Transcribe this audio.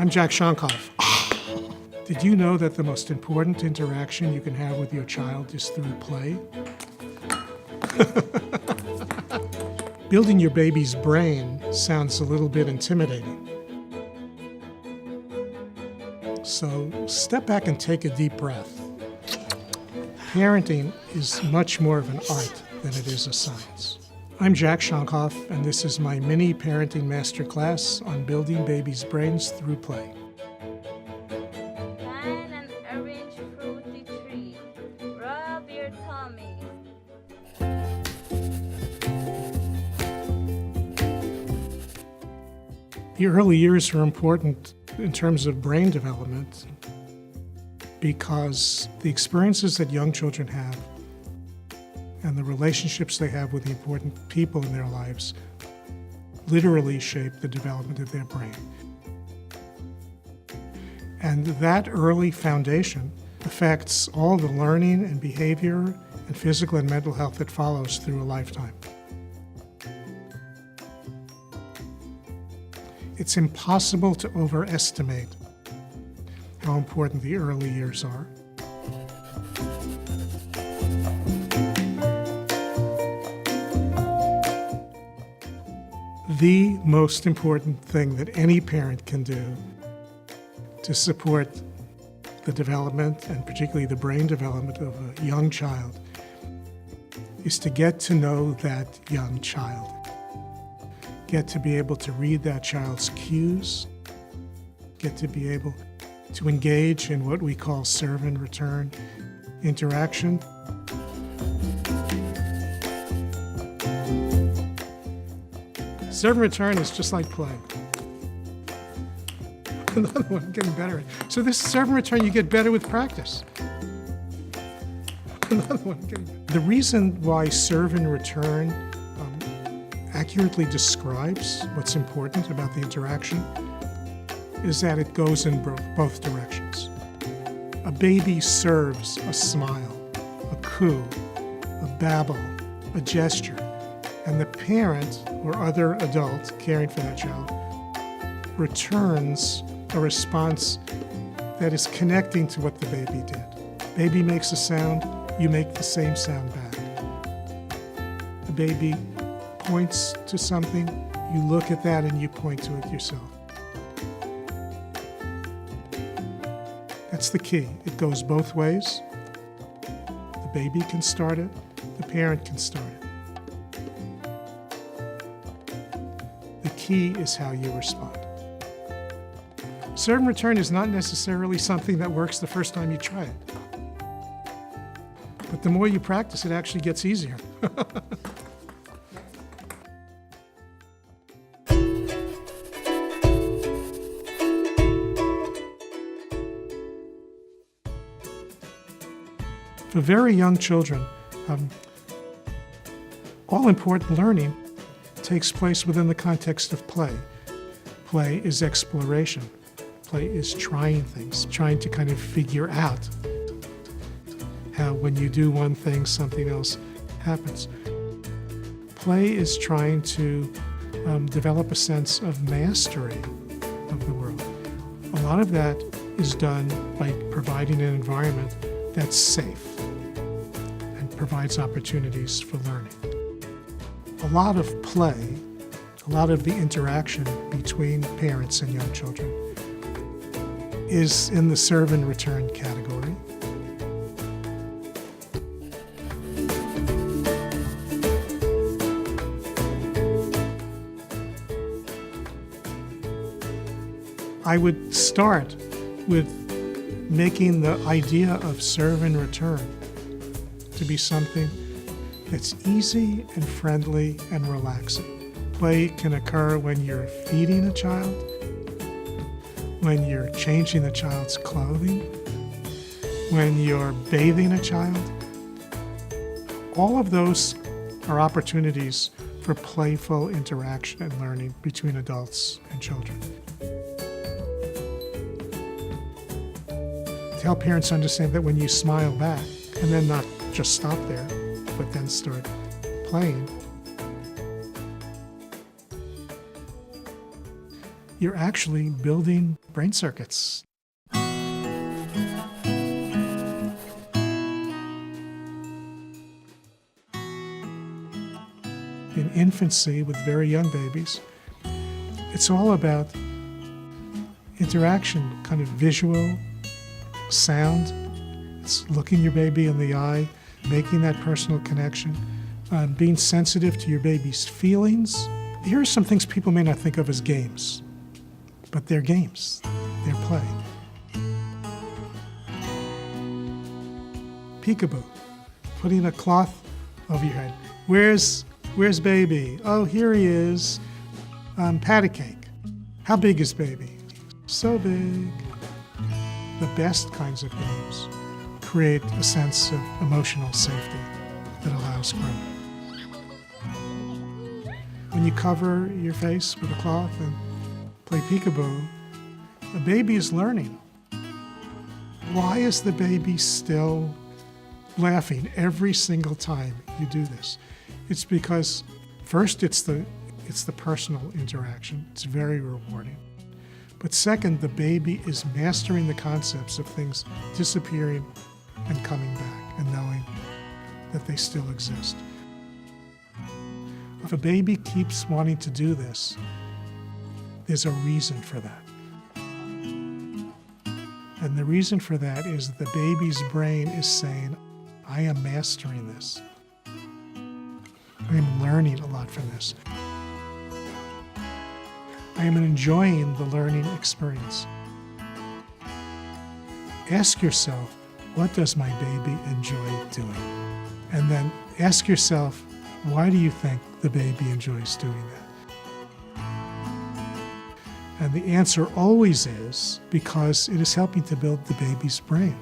I'm Jaskaxon. Did you know that the most important interaction you can have with your child is through play? Building your baby's brain sounds a little bit intimidating. So step back and take a deep breath. Parenting is much more of an art than it is a science. I'm Jaskaxon, and this is my mini parenting masterclass on building babies' brains through play. Climb an orange fruity tree. Rub your tummy. The early years are important in terms of brain development because the experiences that young children have and the relationships they have with the important people in their lives literally shape the development of their brain. And that early foundation affects all the learning and behavior and physical and mental health that follows through a lifetime. It's impossible to overestimate how important the early years are. The most important thing that any parent can do to support the development, and particularly the brain development of a young child, is to get to know that young child. Get to be able to read that child's cues, get to be able to engage in what we call serve and return interaction. Serve and return is just like play. Another one, getting better. So this serve and return, you get better with practice. Another one, getting better. The reason why serve and return accurately describes what's important about the interaction is that it goes in both directions. A baby serves a smile, a coo, a babble, a gesture, and the parent or other adult caring for that child returns a response that is connecting to what the baby did. Baby makes a sound, you make the same sound back. The baby points to something, you look at that and you point to it yourself. That's the key. It goes both ways. The baby can start it, the parent can start it. The key is how you respond. Serve and return is not necessarily something that works the first time you try it. But the more you practice, it actually gets easier. For very young children, all important learning takes place within the context of play. Play is exploration. Play is trying things, trying to kind of figure out how when you do one thing, something else happens. Play is trying to develop a sense of mastery of the world. A lot of that is done by providing an environment that's safe and provides opportunities for learning. A lot of play, a lot of the interaction between parents and young children is in the serve and return category. I would start with making the idea of serve and return to be something that's easy and friendly and relaxing. Play can occur when you're feeding a child, when you're changing the child's clothing, when you're bathing a child. All of those are opportunities for playful interaction and learning between adults and children. To help parents understand that when you smile back, and then not just stop there, but then start playing, you're actually building brain circuits. In infancy with very young babies, it's all about interaction, kind of visual, sound. It's looking your baby in the eye, making that personal connection, being sensitive to your baby's feelings. Here are some things people may not think of as games, but they're games, they're play. Peekaboo, putting a cloth over your head. Where's baby? Oh, here he is. Patty cake. How big is baby? So big. The best kinds of games create a sense of emotional safety that allows growth. When you cover your face with a cloth and play peekaboo, the baby is learning. Why is the baby still laughing every single time you do this? It's because first it's the personal interaction. It's very rewarding. But second, the baby is mastering the concepts of things disappearing and coming back and knowing that they still exist. If a baby keeps wanting to do this, there's a reason for that. And the reason for that is the baby's brain is saying, I am mastering this. I am learning a lot from this. I am enjoying the learning experience. Ask yourself, what does my baby enjoy doing? And then ask yourself, why do you think the baby enjoys doing that? And the answer always is because it is helping to build the baby's brain.